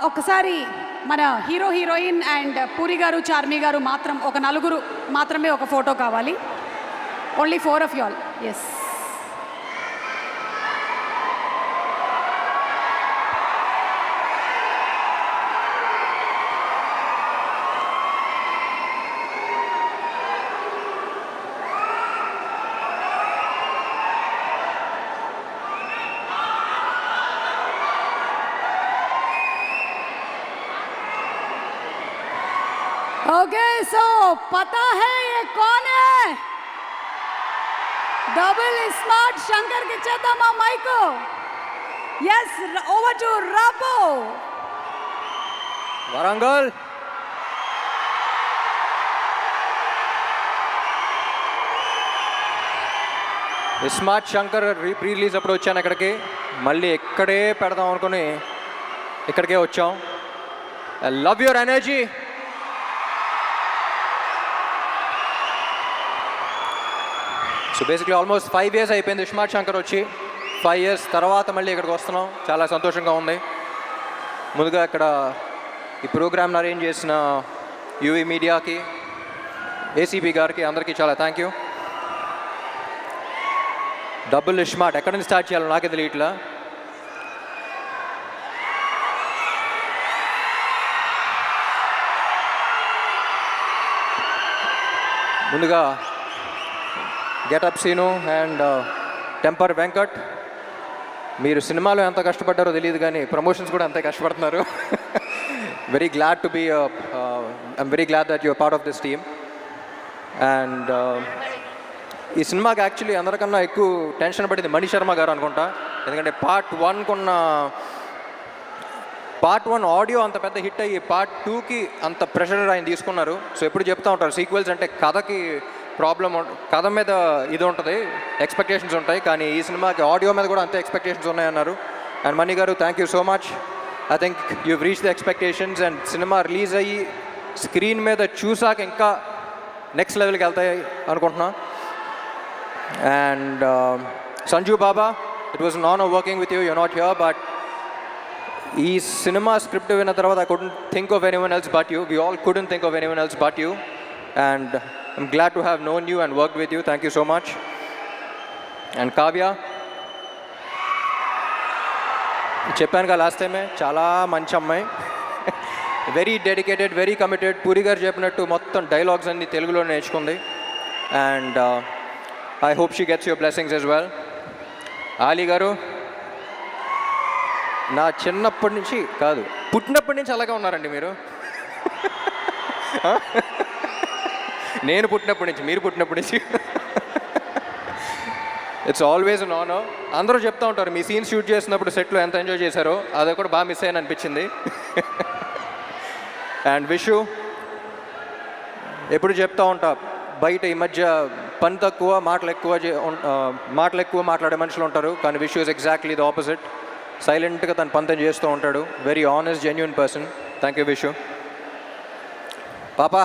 ఒకసారి మన hero heroine and puri గారు చార్మి గారు మాత్రం ఒక నలుగురు మాత్రమే ఒక ఫోటో కావాలి. Only 4 of you all. Yes. Okay, so पता है ये कौन है? डबल स्मार्ट शंकर के चेतमा माइको. यस, ओवर टू रबो. వరంగల్ స్మార్ట్ శంకర్ రిలీజ్ అప్పుడు వచ్చాను ఇక్కడికి. మళ్ళీ ఇక్కడే పెడదాం అనుకుని ఇక్కడికే వచ్చాం. I love your energy. So basically almost 5 years అయిపోయింది స్మార్ట్ శంకర్ వచ్చి. 5 years తర్వాత మళ్ళీ ఇక్కడికి వస్తున్నాం. చాలా సంతోషంగా ఉంది. ముందుగా ఇక్కడ ఈ ప్రోగ్రామ్ని అరేంజ్ చేసిన యూవీ మీడియాకి, ఏసీబీ గారికి, అందరికీ చాలా థ్యాంక్ యూ. డబుల్ స్మార్ట్ ఎక్కడి నుంచి స్టార్ట్ చేయాలో నాకే తెలియట్లా. ముందుగా గెటప్ సీను అండ్ టెంపర్ వెంకట్, మీరు సినిమాలో ఎంత కష్టపడ్డారో తెలియదు కానీ ప్రమోషన్స్ కూడా అంతే కష్టపడుతున్నారు. Very glad to be I'm very glad that your part of this team. And ఈ సినిమాకి యాక్చువల్లీ అందరికన్నా ఎక్కువ టెన్షన్ పడింది మణి శర్మ గారు అనుకుంటా. ఎందుకంటే పార్ట్ 1 ఆడియో అంత పెద్ద హిట్ అయ్యి పార్ట్ 2కి అంత ప్రెషర్ ఆయన తీసుకున్నారు. సో ఎప్పుడు చెప్తూ ఉంటారు సీక్వెల్స్ అంటే కథకి ప్రాబ్లం, కథ మీద ఇది ఉంటుంది, ఎక్స్పెక్టేషన్స్ ఉంటాయి. కానీ ఈ సినిమాకి ఆడియో మీద కూడా అంతే ఎక్స్పెక్టేషన్స్ ఉన్నాయన్నారు. అండ్ మణి గారు, thank you so much. I think you reach the expectations. And cinema release అయ్యి స్క్రీన్ మీద చూసాక ఇంకా నెక్స్ట్ లెవెల్కి వెళ్తాయి అనుకుంటున్నా. And Sanju Baba, it was an honour working with you. You not here, but ఈ సినిమా స్క్రిప్ట్ విన్న తర్వాత I couldn't think of anyone else but you. We all couldn't think of anyone else but you. And I'm glad to have known you and worked with you. Thank you so much. And Kavya, చెప్పాను కదా last టైమే, చాలా మంచి అమ్మాయి, very dedicated, very committed. Puri గారు చెప్పినట్టు మొత్తం dialogues అన్ని తెలుగులో నేర్చుకుంది. And I hope she gets your blessings as well. Ali గారు, నా చిన్నప్పటి నుంచి కాదు, పుట్టినప్పటి నుంచి అలాగే ఉన్నారండి మీరు. నేను పుట్టినప్పటి నుంచి, మీరు పుట్టినప్పటి నుంచి. It's always an honour. అందరూ చెప్తూ ఉంటారు మీ సీన్స్ షూట్ చేసినప్పుడు సెట్లో ఎంత ఎంజాయ్ చేశారో, అది కూడా బాగా మిస్ అయ్యని అనిపించింది. అండ్ విషు, ఎప్పుడు చెప్తూ ఉంటా బయట ఈ మధ్య పని తక్కువ మాటలు ఎక్కువ మాట్లాడే మనుషులు ఉంటారు. కానీ Vishu is exactly the opposite. సైలెంట్గా తన పంతం చేస్తూ ఉంటాడు. Very honest, genuine person. Thank you Vishu. పాపా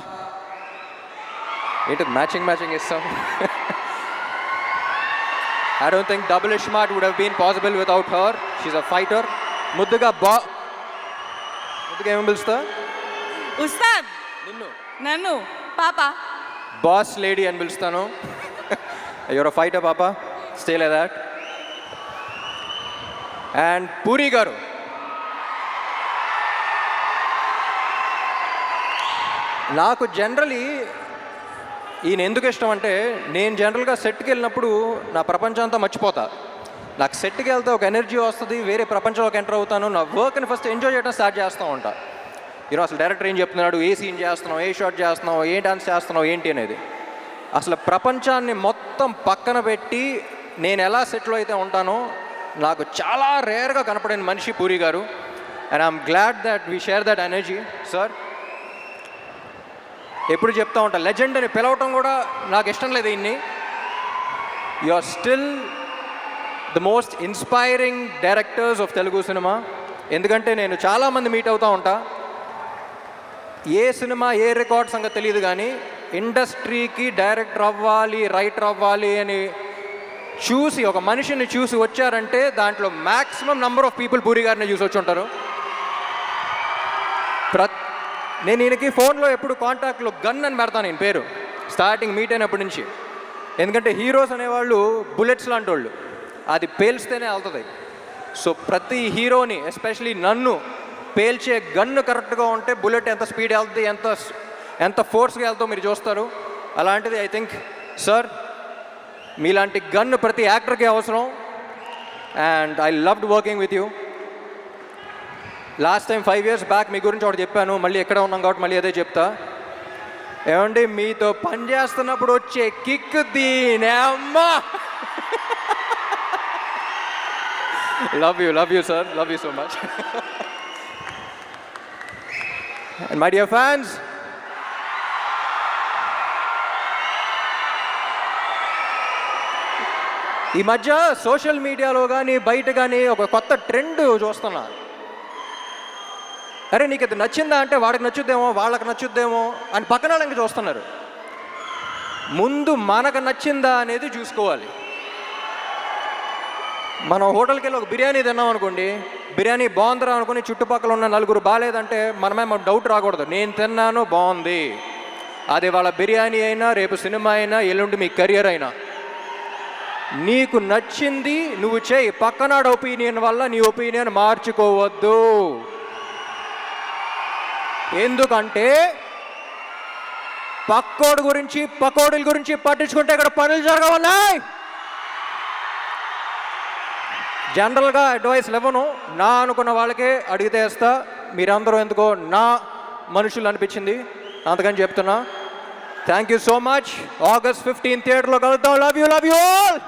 ఏంటి మ్యాచింగ్ ఇస్తాం. I don't think double smart would have been possible without her. She's a fighter. ముద్దుగా ఏమని పిలుస్తా? ఉస్తాద్. నన్ను పాప బాస్ లేడీ అని పిలుస్తాను. యువర్ అ ఫైటర్ పాప. Stay like that. And puri గారు, నాకు జనరలీ ఈయన ఎందుకు ఇష్టం అంటే, నేను జనరల్గా సెట్కి వెళ్ళినప్పుడు నా ప్రపంచం అంతా మర్చిపోతా. నాకు సెట్కి వెళ్తే ఒక ఎనర్జీ వస్తుంది, వేరే ప్రపంచంలోకి ఎంటర్ అవుతాను. నా వర్క్ని ఫస్ట్ ఎంజాయ్ చేయడం స్టార్ట్ చేస్తూ ఉంటా. ఈరోజు అసలు డైరెక్టర్ ఏం చెప్తున్నాడు, ఏ సీన్ చేస్తున్నావు, ఏ షాట్ చేస్తున్నావు, ఏ డాన్స్ చేస్తున్నావు ఏంటి అనేది, అసలు ప్రపంచాన్ని మొత్తం పక్కన పెట్టి నేను ఎలా సెట్లో అయితే ఉంటానో నాకు చాలా రేర్గా కనపడిన మనిషి పూరి గారు. And I'm glad that we share that energy. Sir ఎప్పుడు చెప్తా ఉంటా, లెజెండ్ అని పిలవటం కూడా నాకు ఇష్టం లేదు. ఇన్ని you are still the most inspiring directors of Telugu cinema. ఎందుకంటే నేను చాలామంది మీట్ అవుతూ ఉంటా, ఏ సినిమా ఏ రికార్డ్ సంగతి తెలియదు కానీ ఇండస్ట్రీకి డైరెక్టర్ అవ్వాలి, రైటర్ అవ్వాలి అని చూసి ఒక మనిషిని చూసి వచ్చారంటే దాంట్లో maximum number of people puri గారిని చూసి వచ్చి ఉంటారు. నేను ఈయనకి ఫోన్లో ఎప్పుడు కాంటాక్ట్లో గన్ అని పెడతాను నేను పేరు స్టార్టింగ్ మీట్ అయినప్పటి నుంచి. ఎందుకంటే హీరోస్ అనేవాళ్ళు బుల్లెట్స్ లాంటి వాళ్ళు, అది పేల్స్తేనే వెళ్తుంది. సో ప్రతి హీరోని ఎస్పెషలీ నన్ను పేల్చే గన్ను కరెక్ట్గా ఉంటే బుల్లెట్ ఎంత స్పీడ్ వెళ్తుంది, ఎంత ఫోర్స్గా వెళ్తుందో మీరు చూస్తారు. అలాంటిది ఐ థింక్ సార్ మీలాంటి గన్ను ప్రతి యాక్టర్కి అవసరం. And I loved working with you. Last time 5 years back మీ గురించి ఒకటి చెప్పాను, మళ్ళీ ఎక్కడ ఉన్నాం కాబట్టి మళ్ళీ అదే చెప్తా. ఏమండి మీతో పని చేస్తున్నప్పుడు వచ్చే కిక్ దీనే అమ్మా. Love you sir, love you so much. And my dear fans, ఈ మధ్య సోషల్ మీడియాలో కానీ బయట కానీ ఒక కొత్త ట్రెండ్ చూస్తున్నా. అరే నీకు అది నచ్చిందా అంటే వాడికి నచ్చుద్దేమో, వాళ్ళకి నచ్చుద్దేమో అని పక్కన వాళ్ళకి చూస్తున్నారు. ముందు మనకు నచ్చిందా అనేది చూసుకోవాలి. మనం హోటల్కి వెళ్ళి ఒక బిర్యానీ తిన్నాం అనుకోండి, బిర్యానీ బాగుందిరా అనుకుని చుట్టుపక్కల ఉన్న నలుగురు బాగాలేదంటే మనమే డౌట్ రాకూడదు. నేను తిన్నాను బాగుంది, అది వాళ్ళ బిర్యానీ అయినా, రేపు సినిమా అయినా, ఎల్లుండి మీ కెరియర్ అయినా. నీకు నచ్చింది నువ్వు చేయి, పక్కనాడు ఒపీనియన్ వల్ల నీ ఒపీనియన్ మార్చుకోవద్దు. ఎందుకంటే పక్కోడి గురించి పకోడీల గురించి పట్టించుకుంటే ఇక్కడ పనులు జరగవన్నాయి. జనరల్గా అడ్వైస్ ఇవ్వను, నా అనుకున్న వాళ్ళకే అడిగితే వేస్తా. మీరందరూ ఎందుకో నా మనుషులు అనిపించింది, అందుకని చెప్తున్నా. Thank you so much. August 15 థియేటర్లో కలుద్దాం. Love you all.